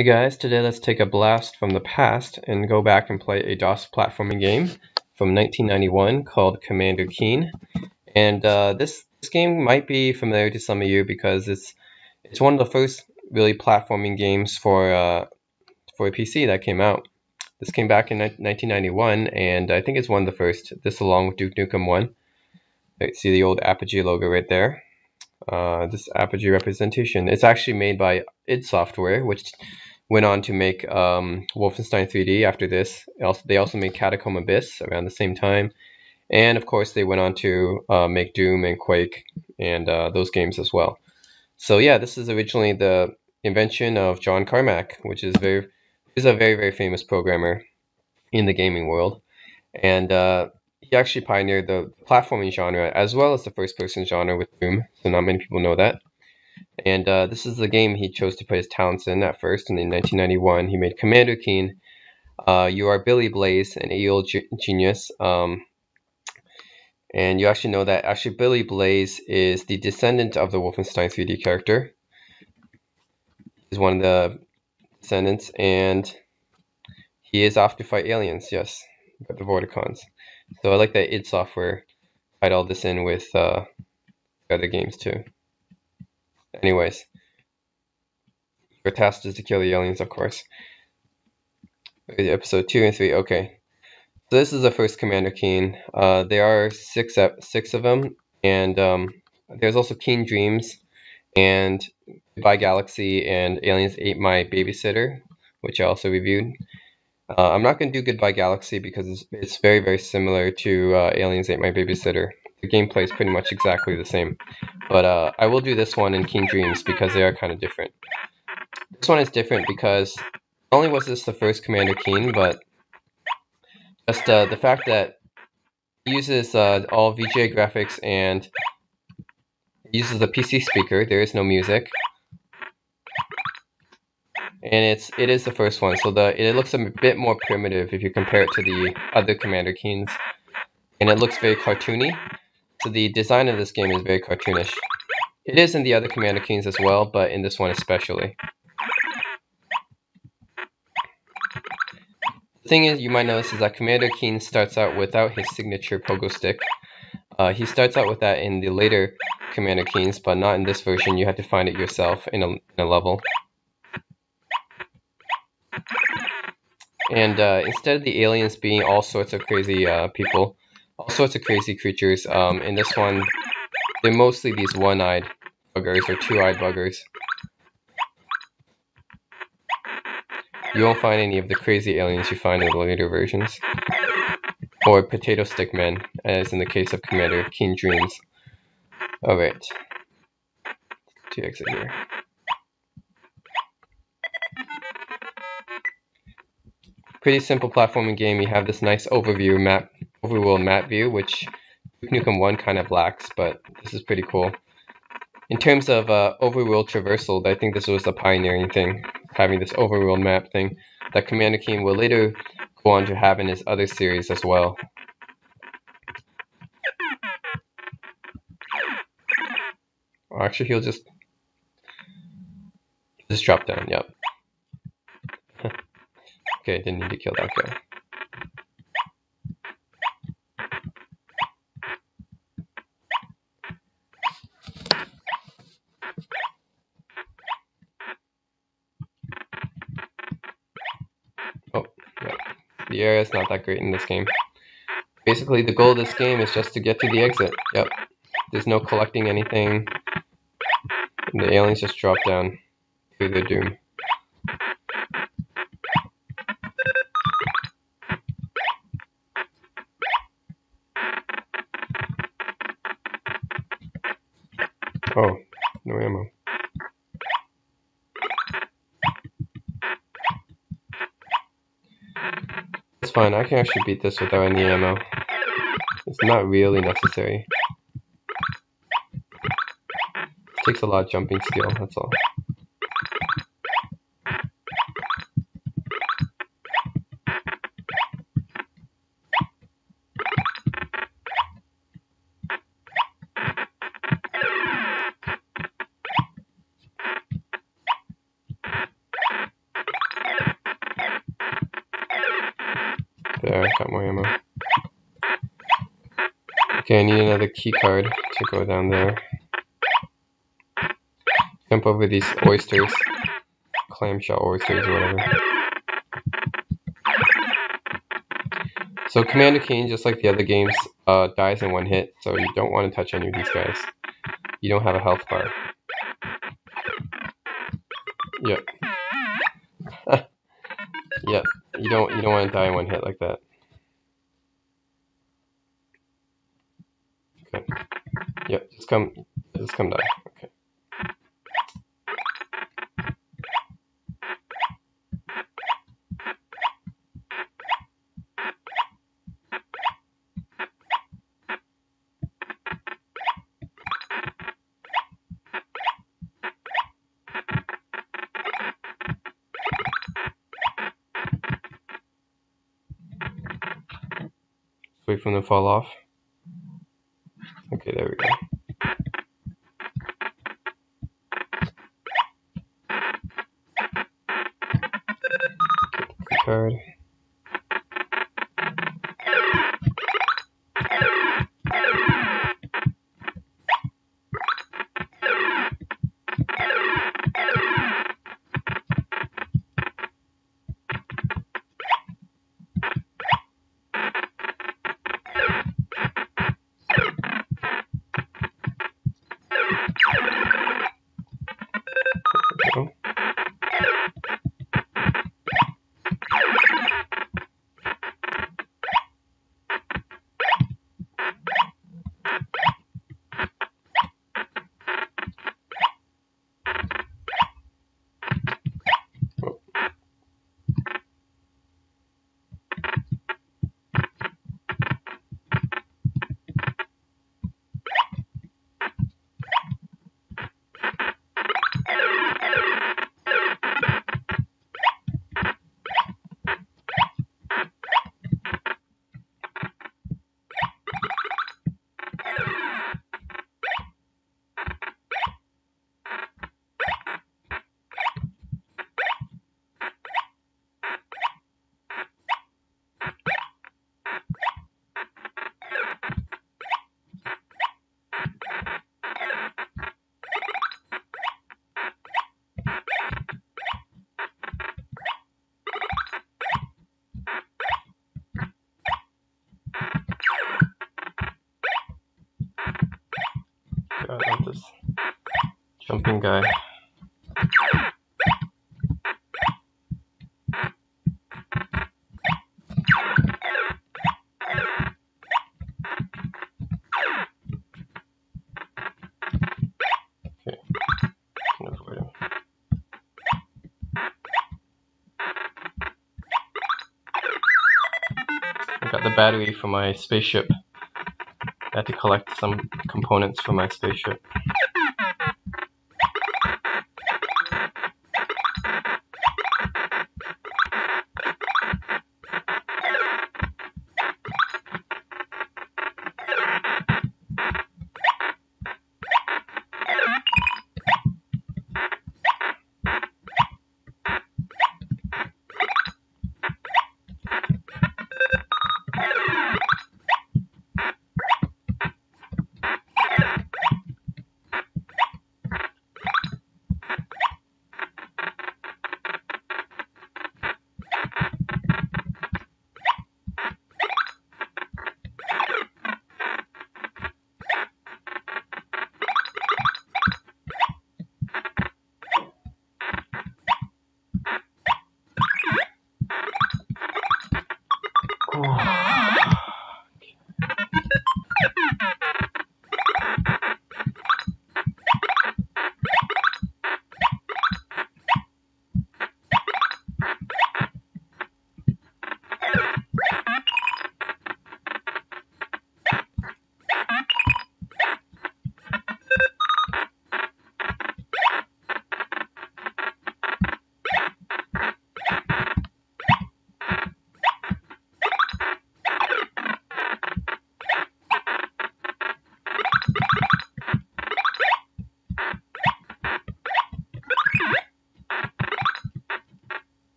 Hey guys, today let's take a blast from the past and go back and play a DOS platforming game from 1991 called Commander Keen. And this game might be familiar to some of you because it's one of the first really platforming games for a PC that came out. This came back in 1991, and I think it's one of the first. This along with Duke Nukem 1. You see the old Apogee logo right there. This Apogee representation. It's actually made by id Software, which went on to make Wolfenstein 3D after this. They also made Catacomb Abyss around the same time. And of course, they went on to make Doom and Quake and those games as well. So yeah, this is originally the invention of John Carmack, which is a very, very famous programmer in the gaming world. And he actually pioneered the platforming genre as well as the first-person genre with Doom. So not many people know that. And this is the game he chose to put his talents in at first. And in 1991, he made Commander Keen. You are Billy Blaze, an evil genius. And you actually know that actually Billy Blaze is the descendant of the Wolfenstein 3D character. He's one of the descendants, and he is off to fight aliens. Yes, the Vorticons. So I like that id Software tied all this in with other games too. Anyways, your task is to kill the aliens, of course. Episode 2 and 3. Okay. So this is the first Commander Keen. There are six of them, and there's also Keen Dreams, and Goodbye Galaxy, and Aliens Ate My Babysitter, which I also reviewed. I'm not going to do Goodbye Galaxy because it's very, very similar to Aliens Ate My Babysitter. The gameplay is pretty much exactly the same. But I will do this one in Keen Dreams because they are kind of different. This one is different because not only was this the first Commander Keen, but just the fact that it uses all VGA graphics and it uses the PC speaker. There is no music, and it is the first one, so it looks a bit more primitive if you compare it to the other Commander Keens, and it looks very cartoony. So the design of this game is very cartoonish. It is in the other Commander Keens as well, but in this one especially. The thing is, you might notice is that Commander Keen starts out without his signature pogo stick. He starts out with that in the later Commander Keens, but not in this version. You have to find it yourself in a level. And instead of the aliens being all sorts of crazy people, all sorts of crazy creatures, in this one, they're mostly these one-eyed buggers or two-eyed buggers. You won't find any of the crazy aliens you find in the later versions. Or potato stick men, as in the case of Commander Keen Dreams. Alright. To exit here. Pretty simple platforming game. You have this nice overworld map view, which Duke Nukem 1 kind of lacks, but this is pretty cool. In terms of overworld traversal, I think this was the pioneering thing, having this overworld map thing that Commander Keen will later go on to have in his other series as well. Or actually, he'll just drop down. Yep. Okay, didn't need to kill that guy. Oh, yeah. The area is not that great in this game. Basically, the goal of this game is just to get to the exit. Yep. There's no collecting anything. And the aliens just drop down to their doom. Oh, no ammo. It's fine, I can actually beat this without any ammo. It's not really necessary. It takes a lot of jumping skill, that's all. There, got more ammo. Okay, I need another key card to go down there. Jump over these oysters. Clamshell oysters or whatever. So Commander Keen, just like the other games, dies in one hit, so you don't want to touch any of these guys. You don't have a health bar. Yep. Yep. You don't want to die in one hit like that. Okay. Yep. Just come die. Okay. Wait for them to fall off. Okay, there we go. Okay, card. There we go. God, I want this jumping guy. Okay, can avoid him. I got the battery for my spaceship. I had to collect some components for my spaceship.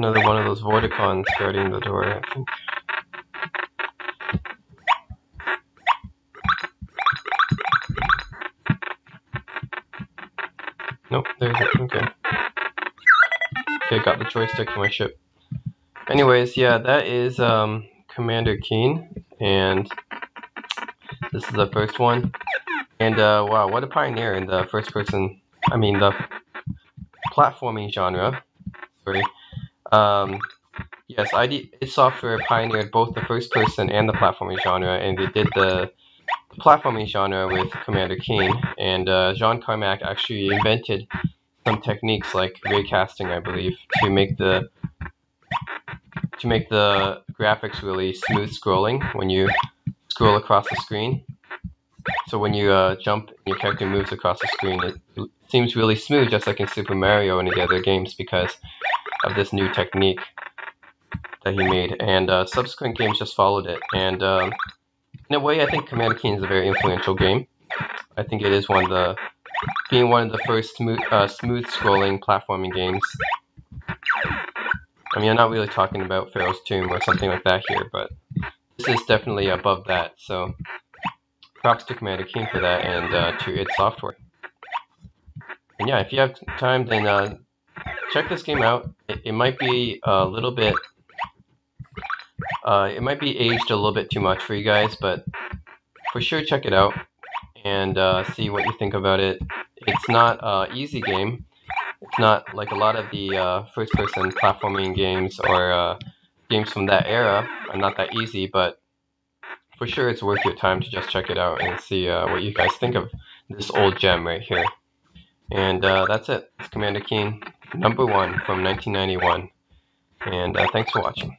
Another one of those Vorticons guarding the door, I think. Nope, there's it. Okay. Okay, got the joystick for my ship. Anyways, yeah, that is Commander Keen, and this is the first one. And wow, what a pioneer in the the platforming genre. Sorry. Yes, id Software pioneered both the first person and the platforming genre, and they did the platforming genre with Commander Keen. And John Carmack actually invented some techniques like raycasting, I believe, to make the graphics really smooth scrolling when you scroll across the screen. So when you jump and your character moves across the screen, it seems really smooth, just like in Super Mario and the other games, because of this new technique that he made. And subsequent games just followed it. And in a way, I think Commander Keen is a very influential game. I think it is being one of the first smooth scrolling platforming games. I mean, I'm not really talking about Pharaoh's Tomb or something like that here, but this is definitely above that. So props to Commander Keen for that, and to id Software. And yeah, if you have time, then check this game out. It might be a little bit, it might be aged a little bit too much for you guys, but for sure check it out and see what you think about it. It's not an easy game. It's not like a lot of the first-person platforming games or games from that era are not that easy, but for sure it's worth your time to just check it out and see what you guys think of this old gem right here. And that's it. It's Commander Keen, #1 from 1991. And thanks for watching.